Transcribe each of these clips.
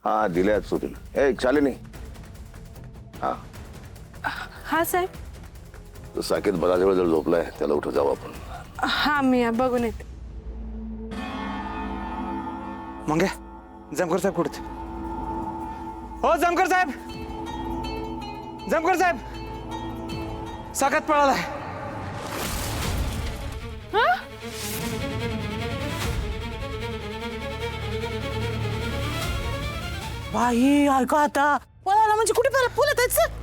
हाँ दिल्या सुटीला ए शालिनी हाँ हा साहेब. तो साकेत बराच वेळ झोपलाय त्याला उठं जाऊ आपण. हा मी बघून येते. मग जमकर साहेब कुठे? हो जमकर साहेब, जमकर साहेब साकात पळालाय. बाई ऐका आता पळाला म्हणजे कुठे पळाला? पुलात जायचं.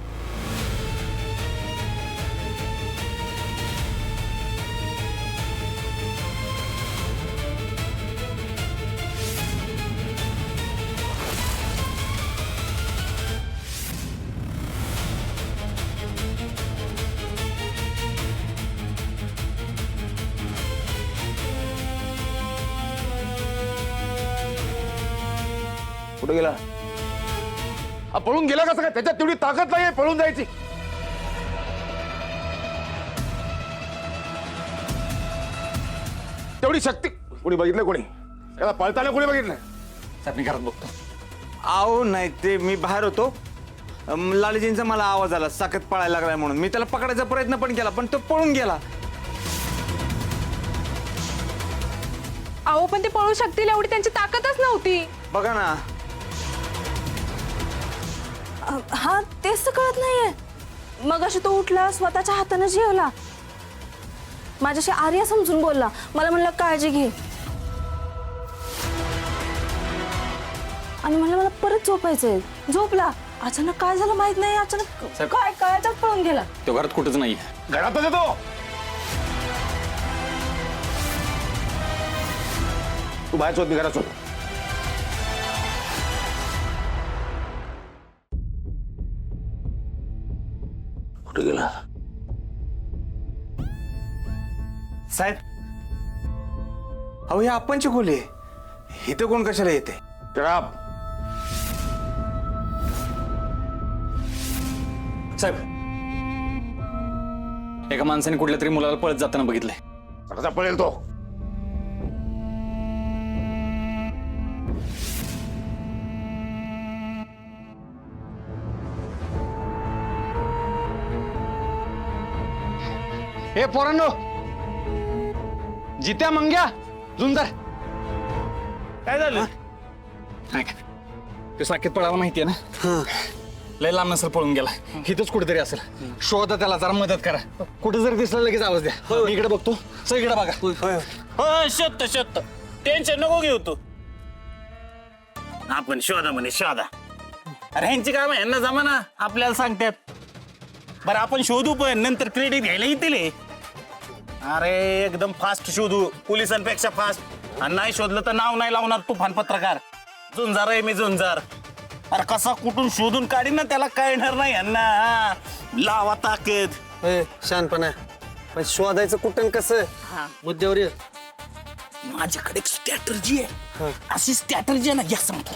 कुठे गेला? पळून गेला कसं काय? त्याच्यात तेवढी ताकद नाहीये पळून जायची. तेवढी शक्ती कोणी बघितलं? कोणी याला पळताना कोणी बघितलं? साहेब मी घरात बघतो. आहो नाही ते मी बाहेर होतो. लालजींचा मला आवाज आला साकत पळायला लागलाय म्हणून. मी त्याला पकडायचा प्रयत्न पण केला पण तो पळून गेला. अहो पण ते पळू शकतील एवढी त्यांची ताकदच नव्हती. बघा ना. हा तेच तर कळत नाहीये. मग अशी तो उठला स्वतःच्या हाताने जेवला. माझ्याशी आर्या समजून बोलला. मला म्हणलं काळजी घे आणि म्हणलं मला परत झोपायचंय. झोपला. अचानक काय झालं माहित नाही. अचानक काय काय पळून गेला. तो घरात कुठंच नाही. घरातच येतो. तू बाहेर शोध, मी घरात शोध. कुठे गेला? साहेब अहो हे आपणची खोली आहे. इथं कोण कशाला येते? ट्रॅप. साहेब एका माणसाने कुठल्या तरी मुलाला पळत जाताना बघितलंय. कसा पळेल तो? हे पोरांनो, जित्या मंग्या झुंजार काय झालं? ते साकेत पळाला माहितीये ना. लय लांब नसेल पळून गेला. इथंच कुठेतरी असेल. शोधा त्याला, जरा मदत करा. कुठे जरी दिसलं लगेच आवाज द्या. मी इकडे बघतो, सगळीकडे बघा. हो शोधतो टेन्शन नको घेऊ तू. आपण शोधा म्हणे शोधा. अरे ह्यांची काम आहे, यांना जमाना आपल्याला सांगतात. बरं आपण शोधू पण नंतर क्रेडिट घ्यायला येतील हे. अरे एकदम फास्ट शोधू, पोलिसांपेक्षा फास्ट. आणि नाही शोधलं तर नाव नाही लावणार तुफान पत्रकार. झुंजार आहे मी झुंजार. अरे कसा कुठून शोधून काढीन ना त्याला कळणार नाही यांना. लावा ताकद. शानपणा पण शोधायचं कुठं कसं मुद्द्यावर ये. माझ्याकडे एक स्ट्रॅटर्जी आहे. अशी स्ट्रॅटर्जी आहे ना, या सांगतो.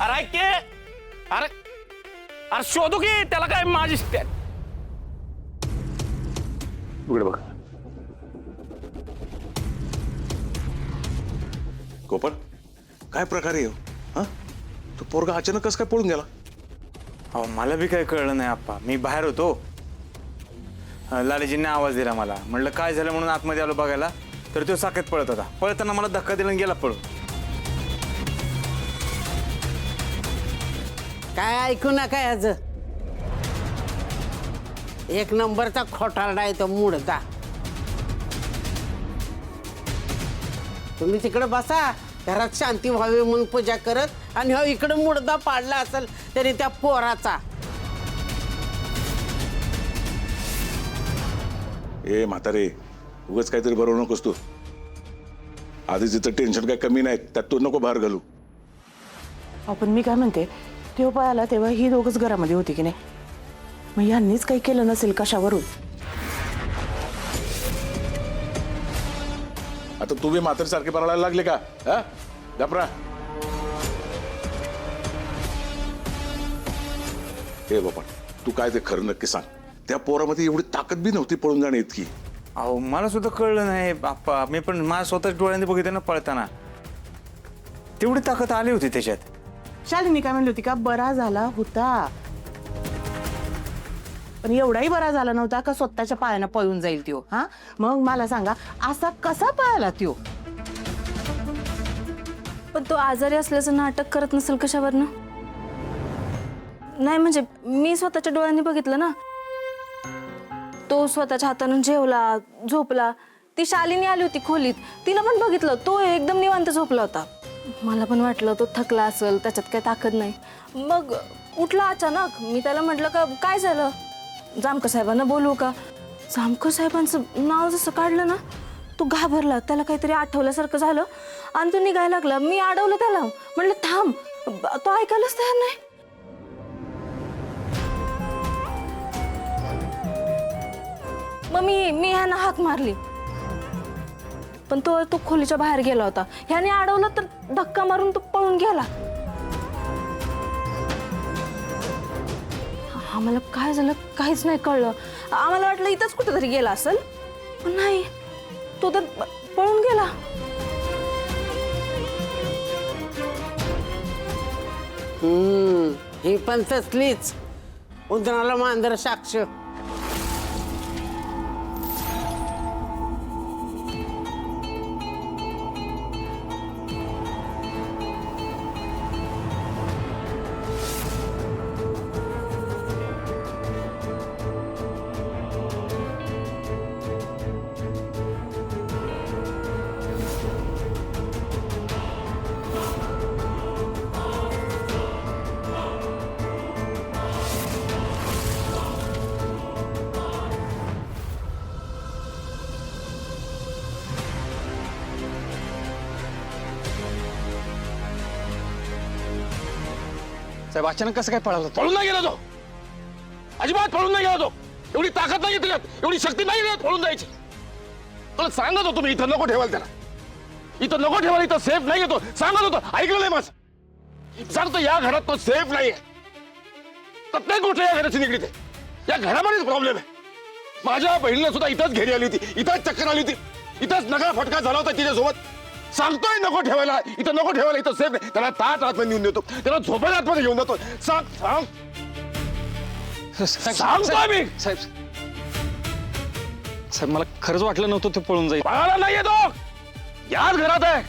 अरे ऐक की. अरे अरे शोधू की त्याला काय माझी स्टॅट. इकडे बघ. कोपर काय प्रकार आहे हा? तो पोरगा अचानक कसं काय पळून गेला? अहो मला बी काही कळलं नाही आप्पा. मी बाहेर होतो. लालजींनी आवाज दिला मला. म्हणलं काय झालं म्हणून आतमध्ये आलो बघायला. तर तो साकेत पळत होता. पळताना मला धक्का दिला आणि गेला पळून. काय ऐकू नका याच. एक नंबरचा खोटारडा आहे तो मुडदा. तुम्ही तिकडे बसा घरात शांती व्हावी म्हणून पूजा करत. आणि हो इकडे मुडदा पाडला असेल तरी त्या पोराचा. ए म्हातारे उगाच काहीतरी बरोबर नकोस तू. आधी तिचं टेन्शन काय कमी नाही, त्यात तू नको बाहेर घालू. आपण मी काय म्हणते, तेव्हा पळाला तेव्हा ही दोघच घरामध्ये होती की नाही. मग यांनीच काही केलं नसेल कशावरून. आता तू बी म्हातारी सारखे पळायला लागले का? हा घाबरा. हे बापा तू काय ते खरं नक्की सांग. त्या पोरामध्ये एवढी ताकद बी नव्हती पळून जाणे इतकी. अहो मला सुद्धा कळलं नाही बाप्पा, मी पण माझ्या स्वतःच्या डोळ्यांनी बघितलं ना पळताना, तेवढी ताकद आली होती त्याच्यात. शालिनी काय म्हणली होती का बरा झाला होता, पण एवढाही बरा झाला नव्हता का स्वतःच्या पायानं पळून जाईल त्यो. हा मग मला सांगा असा कसा पळाला त्यो? पण तो आजारी असल्याचं नाटक करत नसेल कशावरनं? नाही म्हणजे मी स्वतःच्या डोळ्यांनी बघितलं ना, तो स्वतःच्या हातानं जेवला, झोपला. ती शालिनी आली होती खोलीत, तिला पण बघितलं, तो एकदम निवांत झोपला होता. मला पण वाटलं तो थकला असेल, त्याच्यात काही ताकद नाही. मग उठला अचानक. मी त्याला म्हटलं का काय झालं, जामकर साहेबांना बोलवू का? जामकर साहेबांचं नाव जसं काढलं ना, तो घाबरला, त्याला काहीतरी आठवल्यासारखं झालं आणि तो निघायला लागला. मी अडवलं त्याला, म्हटलं थांब, तो ऐकायलाच तयार नाही. मग मी ह्यानं हाक मारली, पण तो खोलीच्या बाहेर गेला होता. ह्याने अडवलं तर धक्का मारून तो पळून गेला. आम्हाला काय झालं काहीच नाही कळलं. आम्हाला वाटलं इथंच कुठेतरी गेला असेल, पण नाही, तो तर पळून गेला. ही पण तसलीच उंदराला मांजर साक्ष. साहेब अचानक कसं काय पळाला तो? पळून नाही गेला तो, अजिबात पळून नाही गेला तो. एवढी ताकद नाही त्याच्यात, एवढी शक्ती नाही त्याच्यात पळून जायची. मला सांगत होतो मी, इथं नको ठेवायला त्याला, इथं नको ठेवायला, इथं सेफ नाही येतो सांगत होतो. ऐकलं नाही माझं? सांगतो या घरात तो सेफ नाहीये. प्रत्येक गोष्ट या घराची निगडीत आहे. या घरामध्येच प्रॉब्लेम आहे. माझ्या बहिणीला सुद्धा इथंच घेरी आली होती, इथंच चक्कर आली होती, इथंच नका फटका झाला होता तिच्यासोबत. सांगतोय नको ठेवायला, इथं नको ठेवायला, इथं सेफ नाही. त्याला ताट आतमध्ये नेऊन देतो, त्याला झोपायला आतमध्ये घेऊन जातो. सांग सांग सांगतोय मी. साहेब साहेब मला खरंच वाटलं नव्हतं ते पळून जाईल. पळाला नाहीये तो, याच घरात आहे.